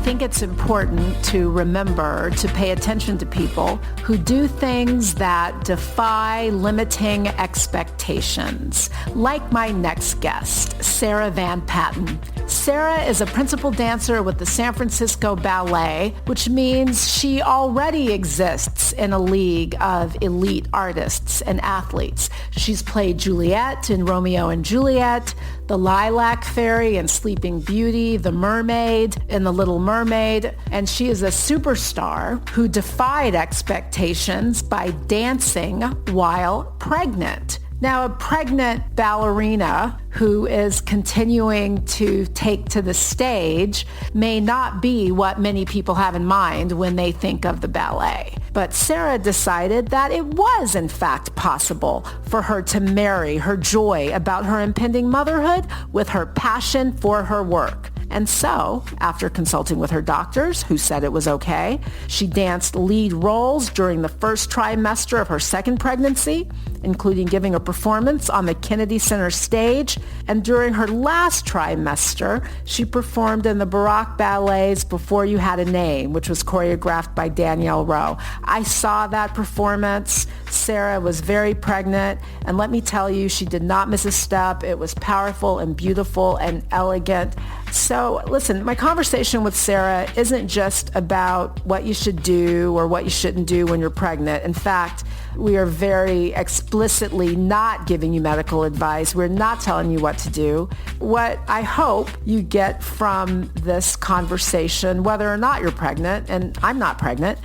think it's important to remember to pay attention to people who do things that defy limiting expectations, like my next guest, Sarah Van Patten. Sarah is a principal dancer with the San Francisco Ballet, which means she already exists in a league of elite artists and athletes. She's played Juliet in Romeo and Juliet, the Lilac Fairy in Sleeping Beauty, the Mermaid in The Little Mermaid, and she is a superstar who defied expectations by dancing while pregnant. Now, a pregnant ballerina who is continuing to take to the stage may not be what many people have in mind when they think of the ballet. But Sarah decided that it was, in fact, possible for her to marry her joy about her impending motherhood with her passion for her work. And so, after consulting with her doctors, who said it was okay, she danced lead roles during the first trimester of her second pregnancy, including giving a performance on the Kennedy Center stage. And during her last trimester, she performed in the Baroque Ballet's Before You Had a Name, which was choreographed by Danielle Rowe. I saw that performance. Sarah was very pregnant, and let me tell you, she did not miss a step. It was powerful and beautiful and elegant. So listen, my conversation with Sarah isn't just about what you should do or what you shouldn't do when you're pregnant. In fact, we are very explicitly not giving you medical advice. We're not telling you what to do. What I hope you get from this conversation, whether or not you're pregnant, and I'm not pregnant,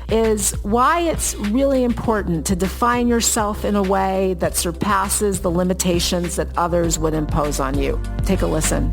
is why it's really important to define yourself in a way that surpasses the limitations that others would impose on you. Take a listen.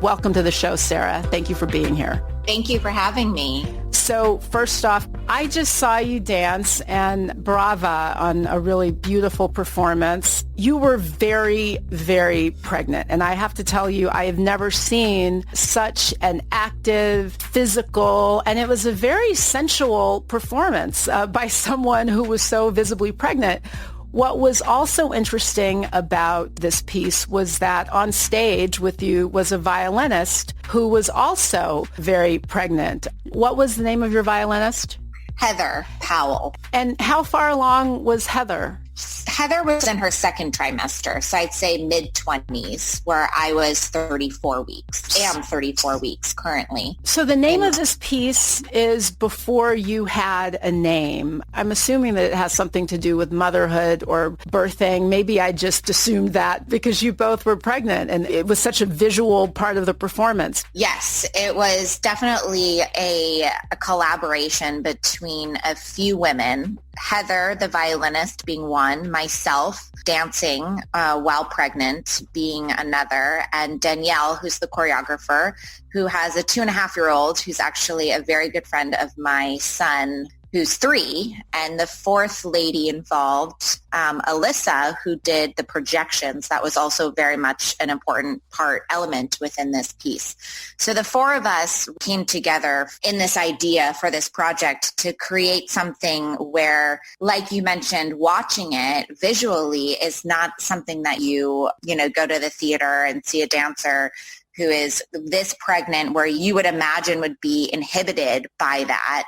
Welcome to the show, Sarah. Thank you for being here. Thank you for having me. So first off, I just saw you dance and brava on a really beautiful performance. You were very, very pregnant. And I have to tell you, I have never seen such an active, physical, and it was a very sensual performance by someone who was so visibly pregnant. What was also interesting about this piece was that on stage with you was a violinist who was also very pregnant. What was the name of your violinist? Heather Powell. And how far along was Heather? Heather was in her second trimester, so I'd say mid-20s, where I was 34 weeks. I am 34 weeks currently. So the name of this piece is Before You Had a Name. I'm assuming that it has something to do with motherhood or birthing. Maybe I just assumed that because you both were pregnant and it was such a visual part of the performance. Yes, it was definitely a collaboration between a few women. Heather, the violinist, being one, myself dancing while pregnant being another, and Danielle, who's the choreographer, who has a 2.5-year-old who's actually a very good friend of my son, who's 3, and the fourth lady involved, Alyssa, who did the projections. That was also very much an important element within this piece. So the 4 of us came together in this idea for this project to create something where, like you mentioned, watching it visually is not something that you go to the theater and see a dancer who is this pregnant, where you would imagine would be inhibited by that,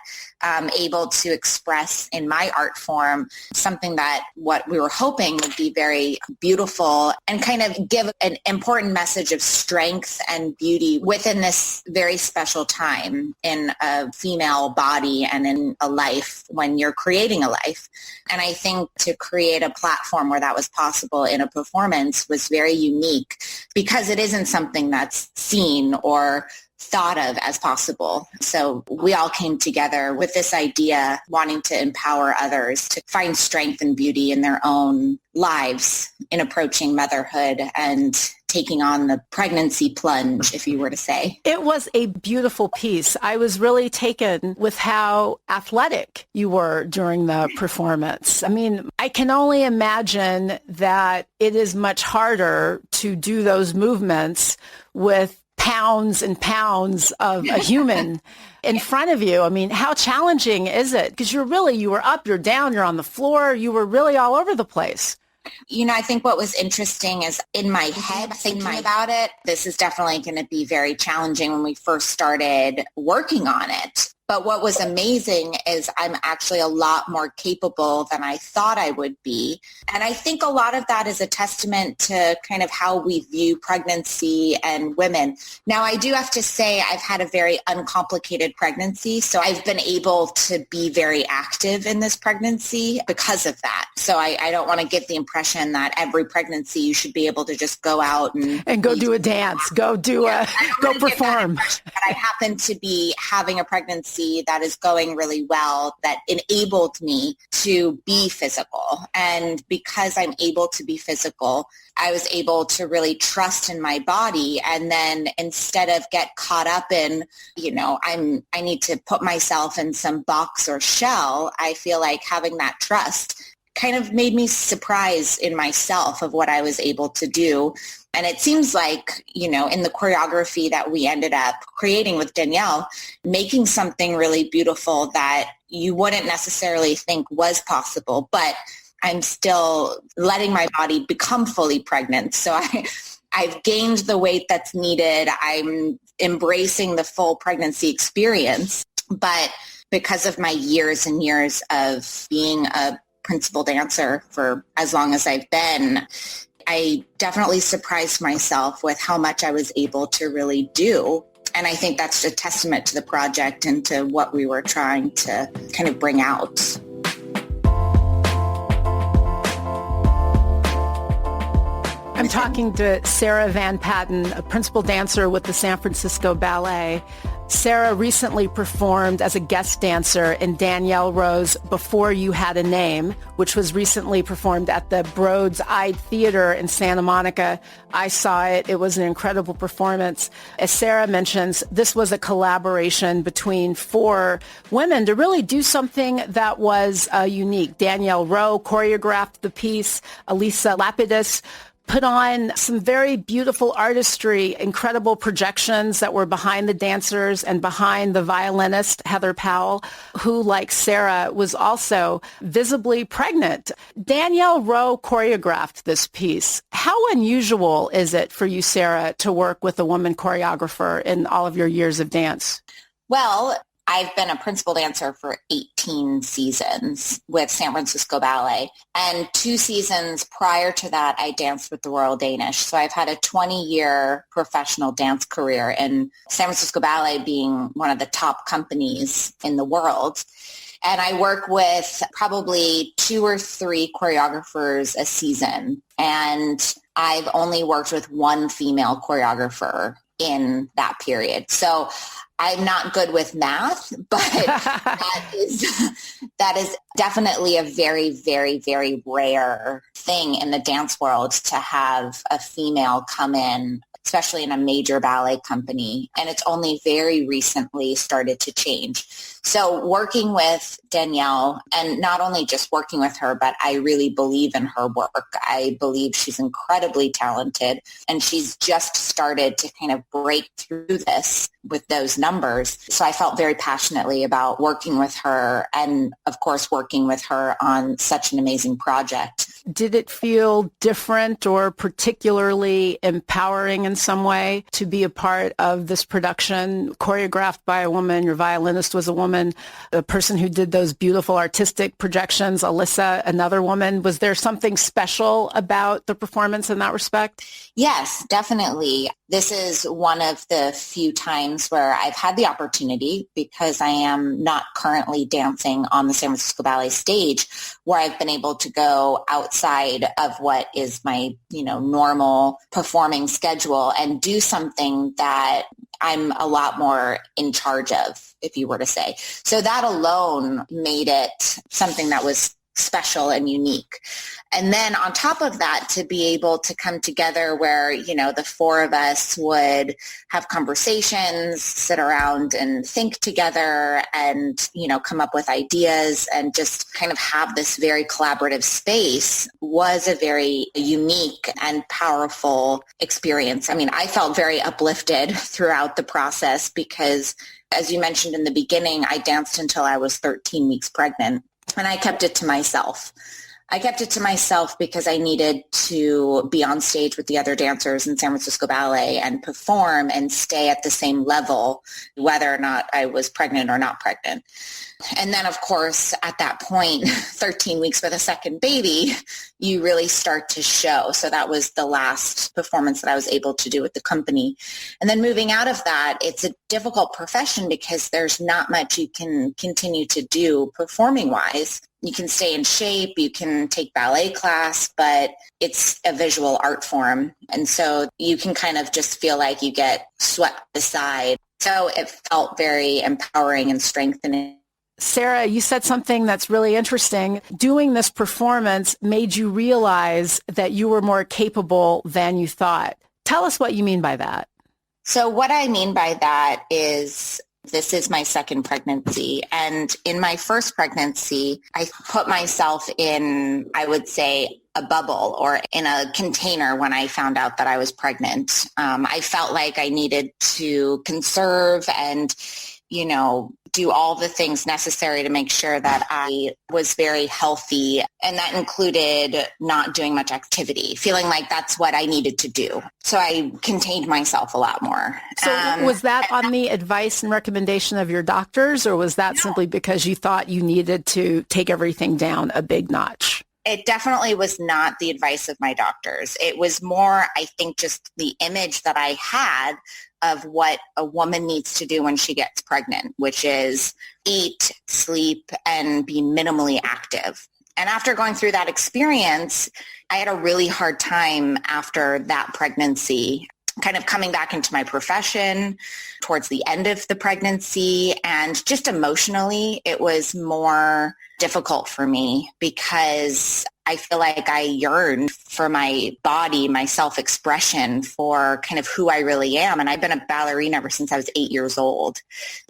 able to express in my art form something that what we were hoping would be very beautiful and kind of give an important message of strength and beauty within this very special time in a female body and in a life when you're creating a life. And I think to create a platform where that was possible in a performance was very unique because it isn't something that's seen or thought of as possible. So we all came together with this idea, wanting to empower others to find strength and beauty in their own lives in approaching motherhood and taking on the pregnancy plunge, if you were to say. It was a beautiful piece. I was really taken with how athletic you were during the performance. I mean, I can only imagine that it is much harder to do those movements with pounds and pounds of a human in front of you. I mean, how challenging is it? Because you were up, you're down, you're on the floor, you were really all over the place. I think what was interesting is in my head thinking about it, this is definitely going to be very challenging when we first started working on it. But what was amazing is I'm actually a lot more capable than I thought I would be. And I think a lot of that is a testament to kind of how we view pregnancy and women. Now, I do have to say I've had a very uncomplicated pregnancy. So I've been able to be very active in this pregnancy because of that. So I don't want to give the impression that every pregnancy you should be able to just go out and go do a dance, go perform. But I happen to be having a pregnancy that is going really well that enabled me to be physical. And because I'm able to be physical, I was able to really trust in my body. And then instead of get caught up in, I need to put myself in some box or shell, I feel like having that trust kind of made me surprised in myself of what I was able to do. And it seems like, in the choreography that we ended up creating with Danielle, making something really beautiful that you wouldn't necessarily think was possible, but I'm still letting my body become fully pregnant. So I've gained the weight that's needed. I'm embracing the full pregnancy experience. But because of my years and years of being a principal dancer for as long as I've been, I definitely surprised myself with how much I was able to really do. And I think that's a testament to the project and to what we were trying to kind of bring out. I'm talking to Sarah Van Patten, a principal dancer with the San Francisco Ballet. Sarah recently performed as a guest dancer in Danielle Rowe's Before You Had a Name, which was recently performed at the Broad's Eye Theater in Santa Monica. I saw it. It was an incredible performance. As Sarah mentions, this was a collaboration between 4 women to really do something that was unique. Danielle Rowe choreographed the piece. Elisa Lapidus put on some very beautiful artistry, incredible projections that were behind the dancers and behind the violinist, Heather Powell, who, like Sarah, was also visibly pregnant. Danielle Rowe choreographed this piece. How unusual is it for you, Sarah, to work with a woman choreographer in all of your years of dance? Well, I've been a principal dancer for 18 seasons with San Francisco Ballet. And 2 seasons prior to that, I danced with the Royal Danish. So I've had a 20-year professional dance career, and San Francisco Ballet being one of the top companies in the world. And I work with probably 2 or 3 choreographers a season. And I've only worked with 1 female choreographer in that period. So I'm not good with math, but that is definitely a very, very, very rare thing in the dance world to have a female come in, especially in a major ballet company. And it's only very recently started to change. So working with Danielle, and not only just working with her, but I really believe in her work. I believe she's incredibly talented, and she's just started to kind of break through this with those numbers. So I felt very passionately about working with her, and of course working with her on such an amazing project. Did it feel different or particularly empowering in some way to be a part of this production, choreographed by a woman? Your violinist was a woman, the person who did those beautiful artistic projections, Alyssa, another woman. Was there something special about the performance in that respect? Yes, definitely. This is one of the few times where I've had the opportunity, because I am not currently dancing on the San Francisco Ballet stage, where I've been able to go outside of what is my, normal performing schedule and do something that I'm a lot more in charge of, if you were to say. So that alone made it something that was special and unique. And then on top of that, to be able to come together where, the 4 of us would have conversations, sit around and think together and, come up with ideas and just kind of have this very collaborative space was a very unique and powerful experience. I mean, I felt very uplifted throughout the process because, as you mentioned in the beginning, I danced until I was 13 weeks pregnant. And I kept it to myself. I kept it to myself because I needed to be on stage with the other dancers in San Francisco Ballet and perform and stay at the same level, whether or not I was pregnant or not pregnant. And then, of course, at that point, 13 weeks with a second baby, you really start to show. So that was the last performance that I was able to do with the company. And then moving out of that, it's a difficult profession because there's not much you can continue to do performing-wise. You can stay in shape, you can take ballet class, but it's a visual art form. And so you can kind of just feel like you get swept aside. So it felt very empowering and strengthening. Sarah, you said something that's really interesting. Doing this performance made you realize that you were more capable than you thought. Tell us what you mean by that. So what I mean by that is this is my second pregnancy. And in my first pregnancy, I put myself in, I would say, a bubble or in a container when I found out that I was pregnant. I felt like I needed to conserve and, do all the things necessary to make sure that I was very healthy. And that included not doing much activity, feeling like that's what I needed to do. So I contained myself a lot more. So was that on the advice and recommendation of your doctors, or was that simply because you thought you needed to take everything down a big notch? It definitely was not the advice of my doctors. It was more, I think, just the image that I had of what a woman needs to do when she gets pregnant, which is eat, sleep, and be minimally active. And after going through that experience, I had a really hard time after that pregnancy, kind of coming back into my profession towards the end of the pregnancy. And just emotionally, it was more difficult for me because I feel like I yearned for my body, my self-expression, for kind of who I really am. And I've been a ballerina ever since I was 8 years old.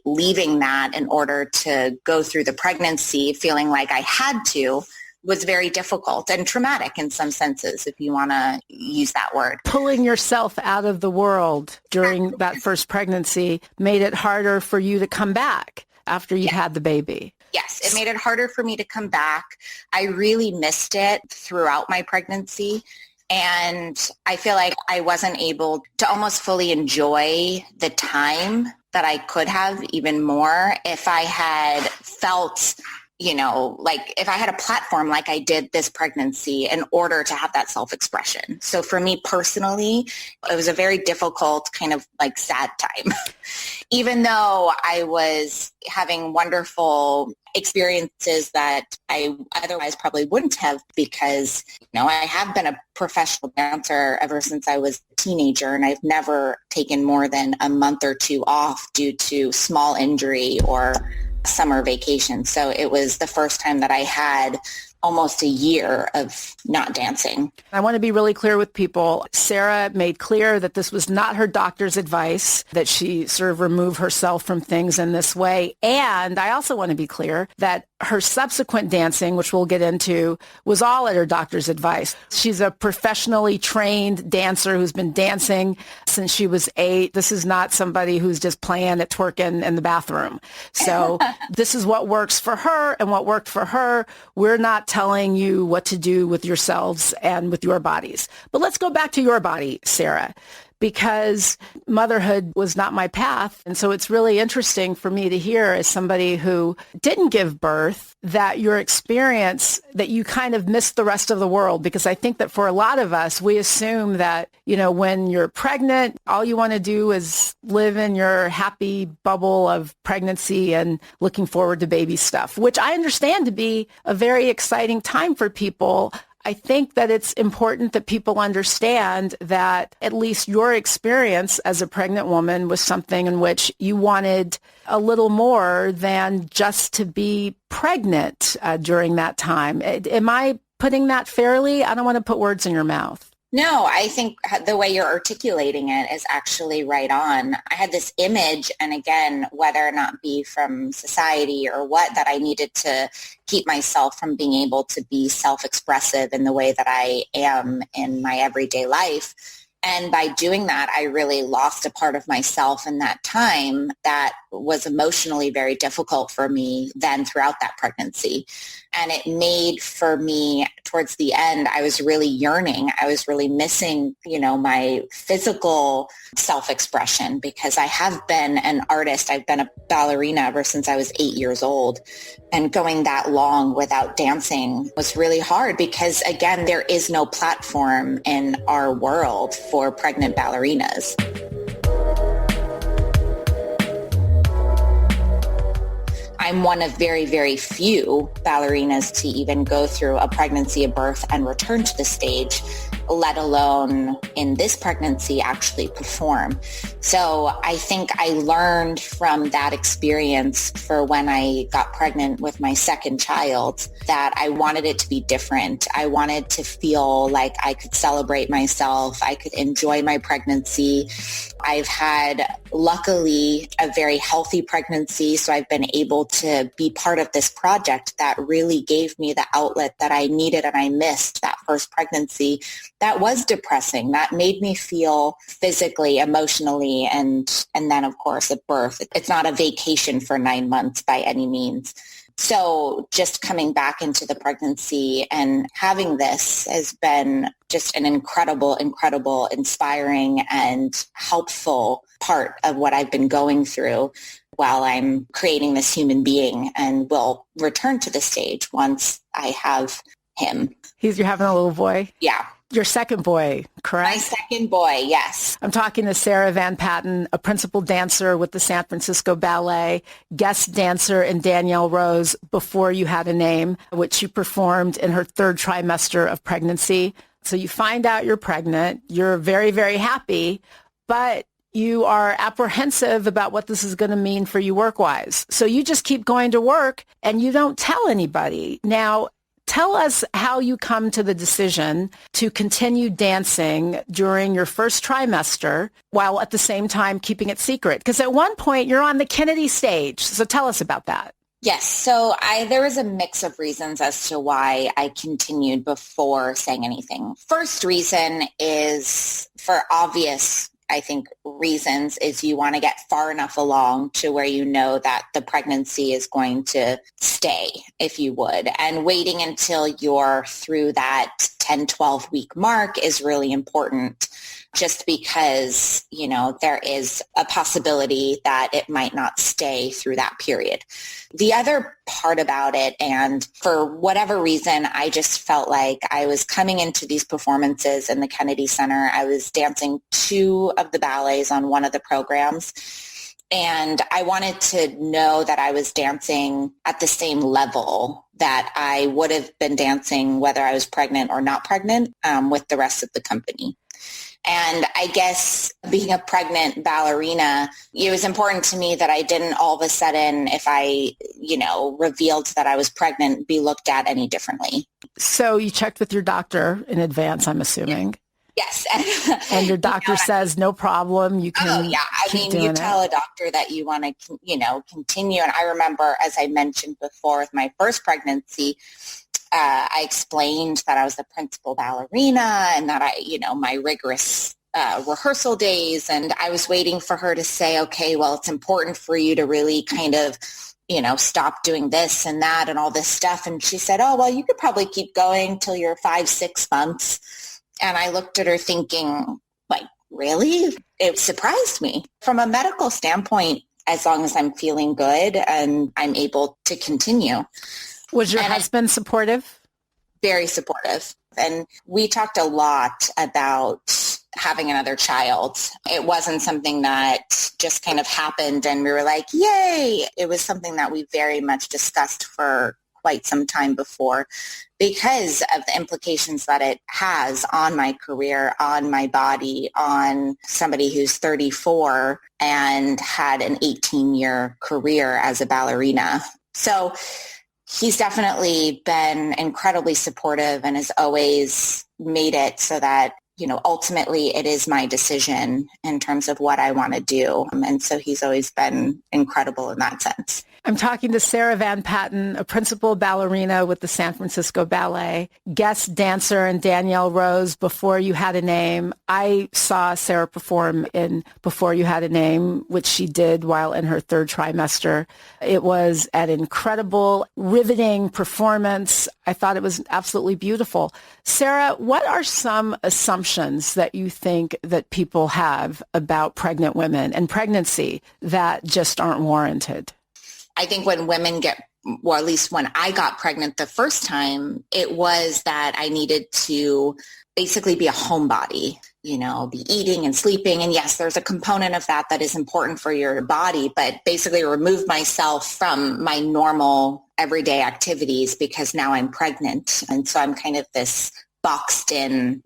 Leaving that in order to go through the pregnancy, feeling like I had to, was very difficult and traumatic in some senses, if you want to use that word. Pulling yourself out of the world during that first pregnancy made it harder for you to come back after you had the baby. Yes, it made it harder for me to come back. I really missed it throughout my pregnancy. And I feel like I wasn't able to almost fully enjoy the time that I could have even more if I had felt, like if I had a platform like I did this pregnancy in order to have that self-expression. So for me personally, it was a very difficult kind of like sad time. Even though I was having wonderful experiences that I otherwise probably wouldn't have because, I have been a professional dancer ever since I was a teenager, and I've never taken more than a month or two off due to small injury or summer vacation. So it was the first time that I had almost a year of not dancing. I want to be really clear with people. Sarah made clear that this was not her doctor's advice, that she sort of remove herself from things in this way. And I also want to be clear that her subsequent dancing, which we'll get into, was all at her doctor's advice. She's a professionally trained dancer who's been dancing since she was 8. This is not somebody who's just playing at twerking in the bathroom. So this is what works for her and what worked for her. We're not telling you what to do with yourselves and with your bodies. But let's go back to your body, Sarah, because motherhood was not my path. And so it's really interesting for me to hear, as somebody who didn't give birth, that your experience, that you kind of missed the rest of the world. Because I think that for a lot of us, we assume that, when you're pregnant, all you want to do is live in your happy bubble of pregnancy and looking forward to baby stuff, which I understand to be a very exciting time for people. I think that it's important that people understand that at least your experience as a pregnant woman was something in which you wanted a little more than just to be pregnant during that time. Am I putting that fairly? I don't want to put words in your mouth. No, I think the way you're articulating it is actually right on. I had this image, and again, whether or not be from society or what, that I needed to keep myself from being able to be self-expressive in the way that I am in my everyday life. And by doing that, I really lost a part of myself in that time that was emotionally very difficult for me then throughout that pregnancy. And it made for me, towards the end, I was really yearning. I was really missing, my physical self-expression, because I have been an artist. I've been a ballerina ever since I was 8 years old. And going that long without dancing was really hard because, again, there is no platform in our world for pregnant ballerinas. I'm one of very, very few ballerinas to even go through a pregnancy, a birth, and return to the stage, let alone in this pregnancy actually perform. So I think I learned from that experience for when I got pregnant with my second child that I wanted it to be different. I wanted to feel like I could celebrate myself. I could enjoy my pregnancy. I've had, luckily, a very healthy pregnancy, so I've been able to be part of this project that really gave me the outlet that I needed and I missed that first pregnancy. That was depressing. That made me feel physically, emotionally, and then, of course, at birth. It's not a vacation for 9 months by any means. So just coming back into the pregnancy and having this has been just an incredible, inspiring and helpful part of what I've been going through while I'm creating this human being, and will return to the stage once I have him. You're having a little boy? Yeah. Your second boy, correct? My second boy, yes. I'm talking to Sarah Van Patten, a principal dancer with the San Francisco Ballet, guest dancer in Danielle Rose Before You Had a Name, which she performed in her third trimester of pregnancy. So you find out you're pregnant. You're very, very happy, but you are apprehensive about what this is going to mean for you work-wise. So you just keep going to work and you don't tell anybody. Now, tell us how you come to the decision to continue dancing during your first trimester while at the same time keeping it secret. Because at one point you're on the Kennedy stage. So tell us about that. Yes. So there was a mix of reasons as to why I continued before saying anything. First reason is, for obvious, I think, reasons, is you want to get far enough along to where you know that the pregnancy is going to stay, if you would. And waiting until you're through that 10, 12 week mark is really important, just because, there is a possibility that it might not stay through that period. The other part about it, and for whatever reason, I just felt like I was coming into these performances in the Kennedy Center. I was dancing 2 of the ballets on one of the programs. And I wanted to know that I was dancing at the same level that I would have been dancing whether I was pregnant or not pregnant with the rest of the company. And I guess being a pregnant ballerina, it was important to me that I didn't all of a sudden, if I, revealed that I was pregnant, be looked at any differently. So you checked with your doctor in advance, I'm assuming. Yes. And your doctor says, no problem, you can you tell a doctor that you want to, continue. And I remember, as I mentioned before, with my first pregnancy, I explained that I was the principal ballerina and that my rigorous rehearsal days. And I was waiting for her to say, okay, well, it's important for you to really kind of, stop doing this and that and all this stuff. And she said, oh, well, you could probably keep going till you're 5-6 months. And I looked at her thinking, like, really? It surprised me. From a medical standpoint, as long as I'm feeling good and I'm able to continue. Was your husband supportive? Very supportive. And we talked a lot about having another child. It wasn't something that just kind of happened and we were like, yay. It was something that we very much discussed for quite some time before, because of the implications that it has on my career, on my body, on somebody who's 34 and had an 18-year career as a ballerina. So he's definitely been incredibly supportive and has always made it so that, ultimately it is my decision in terms of what I want to do. And so he's always been incredible in that sense. I'm talking to Sarah Van Patten, a principal ballerina with the San Francisco Ballet, guest dancer in Danielle Rose, Before You Had a Name. I saw Sarah perform in Before You Had a Name, which she did while in her third trimester. It was an incredible, riveting performance. I thought it was absolutely beautiful. Sarah, what are some assumptions that you think that people have about pregnant women and pregnancy that just aren't warranted? I think when women or at least when I got pregnant the first time, it was that I needed to basically be a homebody, be eating and sleeping. And yes, there's a component of that is important for your body, but basically remove myself from my normal everyday activities because now I'm pregnant. And so I'm kind of this boxed in,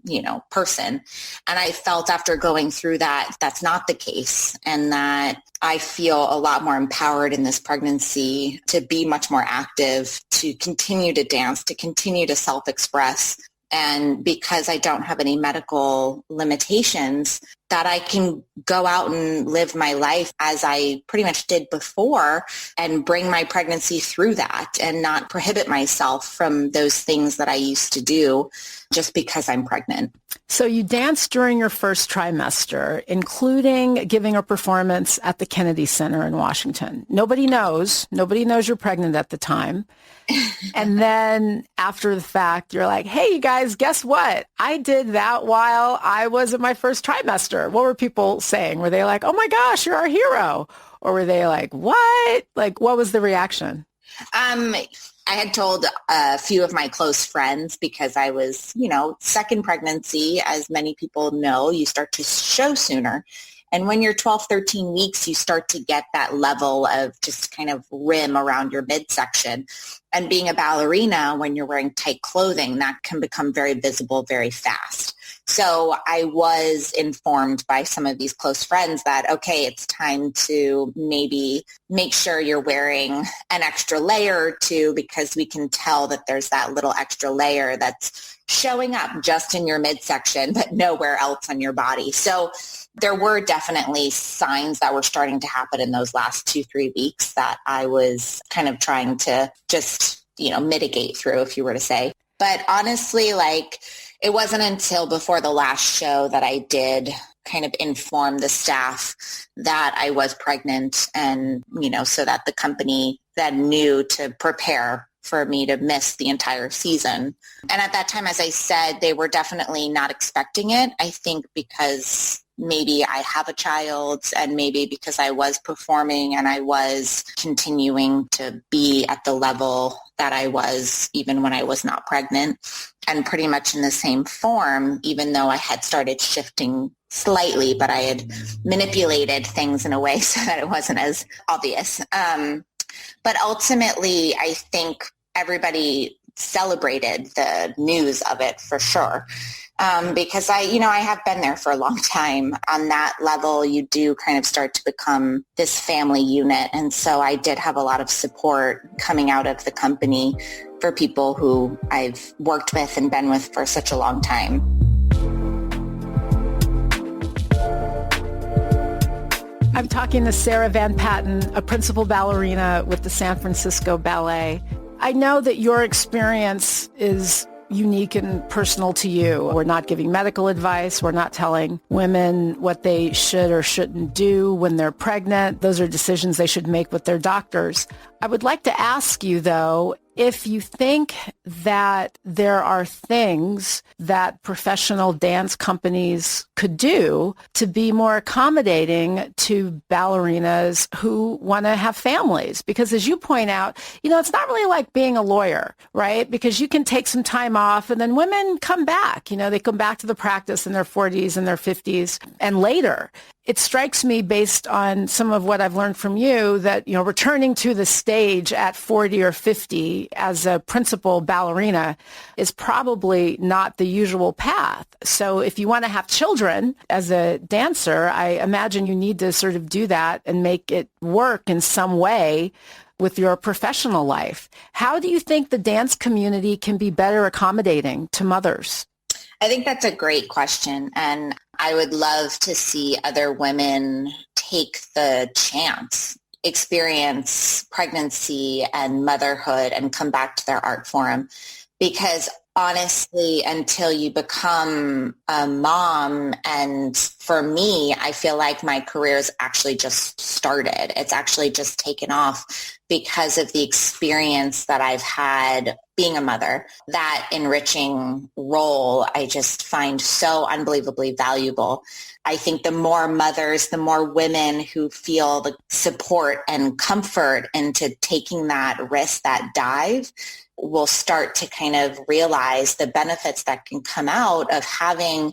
person. And I felt after going through that, that's not the case. And that I feel a lot more empowered in this pregnancy to be much more active, to continue to dance, to continue to self-express. And because I don't have any medical limitations, that I can go out and live my life as I pretty much did before and bring my pregnancy through that and not prohibit myself from those things that I used to do just because I'm pregnant. So you danced during your first trimester, including giving a performance at the Kennedy Center in Washington. Nobody knows you're pregnant at the time. And then after the fact, you're like, hey, you guys, guess what? I did that while I was in my first trimester. What were people saying? Were they like, oh my gosh, you're our hero? Or were they like, what? Like, what was the reaction? I had told a few of my close friends because I was, second pregnancy, as many people know, you start to show sooner. And when you're 12, 13 weeks, you start to get that level of just kind of rim around your midsection. And being a ballerina, when you're wearing tight clothing, that can become very visible very fast. So I was informed by some of these close friends that, okay, it's time to maybe make sure you're wearing an extra layer or two because we can tell that there's that little extra layer that's showing up just in your midsection, but nowhere else on your body. So there were definitely signs that were starting to happen in those last 2-3 weeks that I was kind of trying to just, mitigate through, if you were to say. But honestly, it wasn't until before the last show that I did kind of inform the staff that I was pregnant and, so that the company then knew to prepare for me to miss the entire season. And at that time, as I said, they were definitely not expecting it. I think because maybe I have a child and maybe because I was performing and I was continuing to be at the level that I was even when I was not pregnant and pretty much in the same form, even though I had started shifting slightly, but I had manipulated things in a way so that it wasn't as obvious. But ultimately, I think everybody celebrated the news of it for sure. Because I have been there for a long time. On that level, you do kind of start to become this family unit. And so I did have a lot of support coming out of the company for people who I've worked with and been with for such a long time. I'm talking to Sarah Van Patten, a principal ballerina with the San Francisco Ballet. I know that your experience is unique and personal to you. We're not giving medical advice. We're not telling women what they should or shouldn't do when they're pregnant. Those are decisions they should make with their doctors. I would like to ask you, though, if you think that there are things that professional dance companies could do to be more accommodating to ballerinas who want to have families. Because as you point out, it's not really like being a lawyer, right? Because you can take some time off and then women come back. They come back to the practice in their 40s and their 50s and later. It strikes me based on some of what I've learned from you that, returning to the stage at 40 or 50 as a principal ballerina is probably not the usual path. So if you want to have children as a dancer, I imagine you need to sort of do that and make it work in some way with your professional life. How do you think the dance community can be better accommodating to mothers? I think that's a great question. And I would love to see other women take the chance experience pregnancy and motherhood and come back to their art form. Because honestly, until you become a mom, and for me, I feel like my career has actually just started. It's actually just taken off because of the experience that I've had being a mother. That enriching role I just find so unbelievably valuable. I think the more mothers, the more women who feel the support and comfort into taking that risk, that dive, will start to kind of realize the benefits that can come out of having,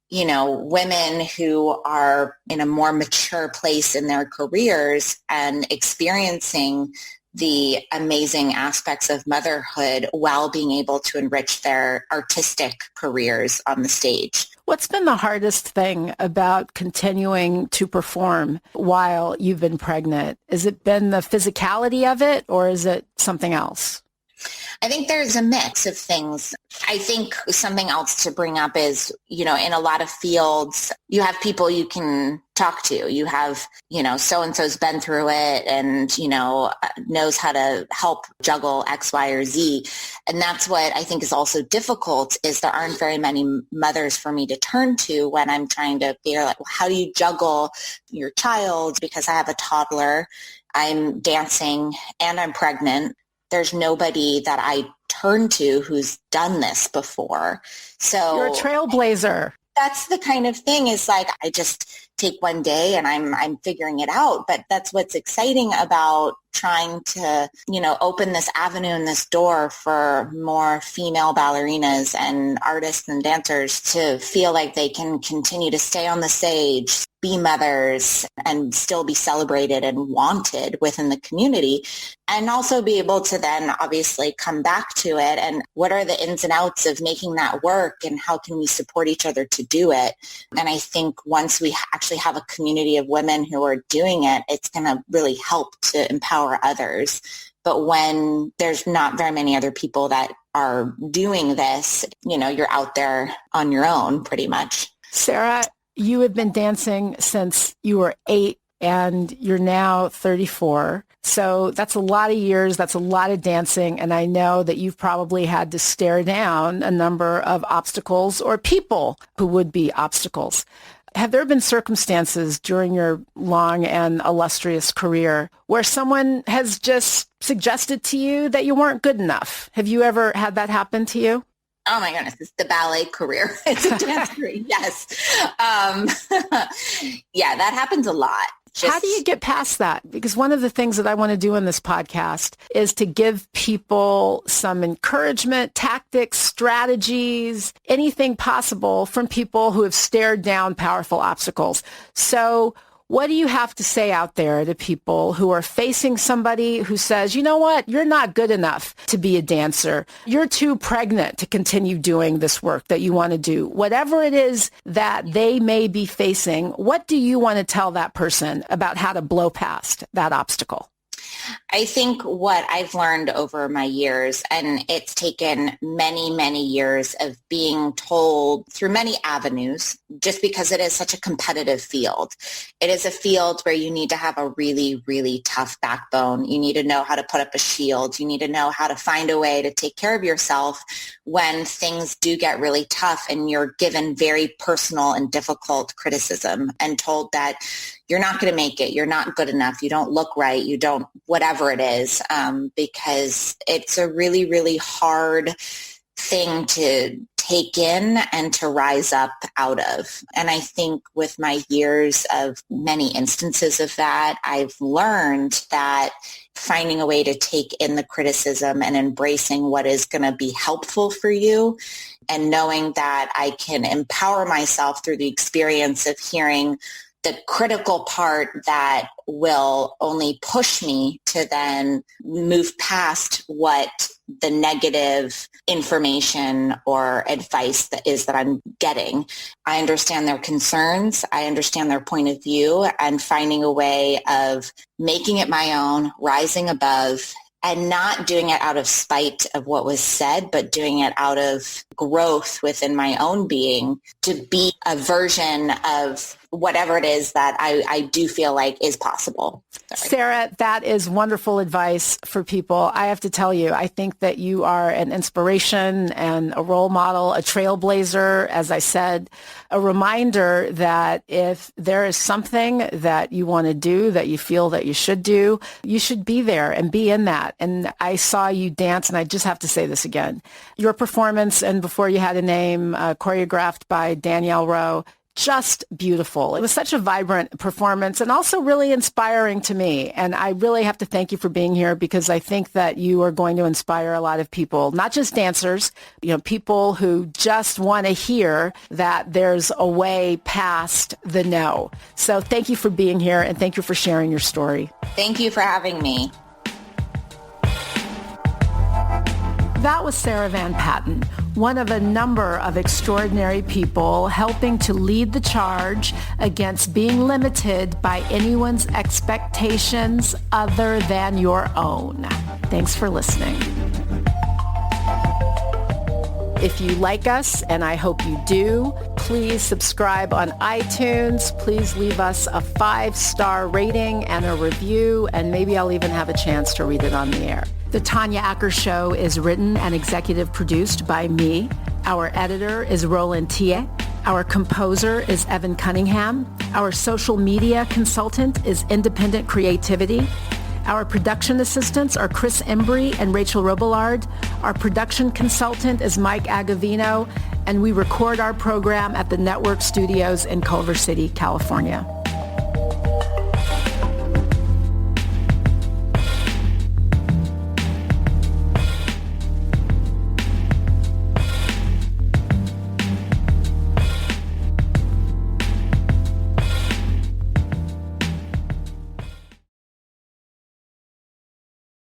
you know, women who are in a more mature place in their careers and experiencing the amazing aspects of motherhood while being able to enrich their artistic careers on the stage. What's been the hardest thing about continuing to perform while you've been pregnant? Has it been the physicality of it, or is it something else? I think there's a mix of things. I think something else to bring up is, you know, in a lot of fields, you have people you can talk to. You have, you know, so-and-so's been through it and, you know, knows how to help juggle X, Y, or Z. And that's what I think is also difficult, is there aren't very many mothers for me to turn to when I'm trying to figure out, well, how do you juggle your child? Because I have a toddler, I'm dancing, and I'm pregnant. There's nobody that I turn to who's done this before. So you're a trailblazer. That's the kind of thing, is like, I just take one day and I'm figuring it out. But that's what's exciting about trying to, you know, open this avenue and this door for more female ballerinas and artists and dancers to feel like they can continue to stay on the stage, be mothers, and still be celebrated and wanted within the community, and also be able to then obviously come back to it. And what are the ins and outs of making that work, and how can we support each other to do it? And I think once we actually have a community of women who are doing it, it's going to really help to empower others. But when there's not very many other people that are doing this, you know, you're out there on your own pretty much. Sarah, you have been dancing since you were 8 and you're now 34. So that's a lot of years. That's a lot of dancing. And I know that you've probably had to stare down a number of obstacles or people who would be obstacles. Have there been circumstances during your long and illustrious career where someone has just suggested to you that you weren't good enough? Have you ever had that happen to you? Oh my goodness, it's the ballet career. It's a dance career. Yes. Yeah, that happens a lot. How do you get past that? Because one of the things that I want to do in this podcast is to give people some encouragement, tactics, strategies, anything possible from people who have stared down powerful obstacles. So what do you have to say out there to people who are facing somebody who says, you know what, you're not good enough to be a dancer. You're too pregnant to continue doing this work that you want to do. Whatever it is that they may be facing, what do you want to tell that person about how to blow past that obstacle? I think what I've learned over my years, and it's taken many, many years of being told through many avenues, just because it is such a competitive field. It is a field where you need to have a really, really tough backbone. You need to know how to put up a shield. You need to know how to find a way to take care of yourself when things do get really tough and you're given very personal and difficult criticism and told that you're not going to make it, you're not good enough, you don't look right, you don't, whatever it is, because it's a really, really hard thing to take in and to rise up out of. And I think with my years of many instances of that, I've learned that finding a way to take in the criticism and embracing what is going to be helpful for you, and knowing that I can empower myself through the experience of hearing the critical part that will only push me to then move past what the negative information or advice that is that I'm getting. I understand their concerns. I understand their point of view, and finding a way of making it my own, rising above, and not doing it out of spite of what was said, but doing it out of growth within my own being to be a version of whatever it is that I do feel like is possible. Sorry. Sarah, that is wonderful advice for people. I have to tell you, I think that you are an inspiration and a role model, a trailblazer, as I said, a reminder that if there is something that you want to do, that you feel that you should do, you should be there and be in that. And I saw you dance, and I just have to say this again. Your performance, and Before You Had a Name, choreographed by Danielle Rowe, just beautiful. It was such a vibrant performance and also really inspiring to me. And I really have to thank you for being here, because I think that you are going to inspire a lot of people, not just dancers, people who just want to hear that there's a way past the no. So thank you for being here, and thank you for sharing your story. Thank you for having me. That was Sarah Van Patten, one of a number of extraordinary people helping to lead the charge against being limited by anyone's expectations other than your own. Thanks for listening. If you like us, and I hope you do, please subscribe on iTunes. Please leave us a 5-star rating and a review, and maybe I'll even have a chance to read it on the air. The Tanya Acker Show is written and executive produced by me. Our editor is Roland Thier. Our composer is Evan Cunningham. Our social media consultant is Independent Creativity. Our production assistants are Chris Embry and Rachel Robillard. Our production consultant is Mike Agavino, and we record our program at the Network Studios in Culver City, California.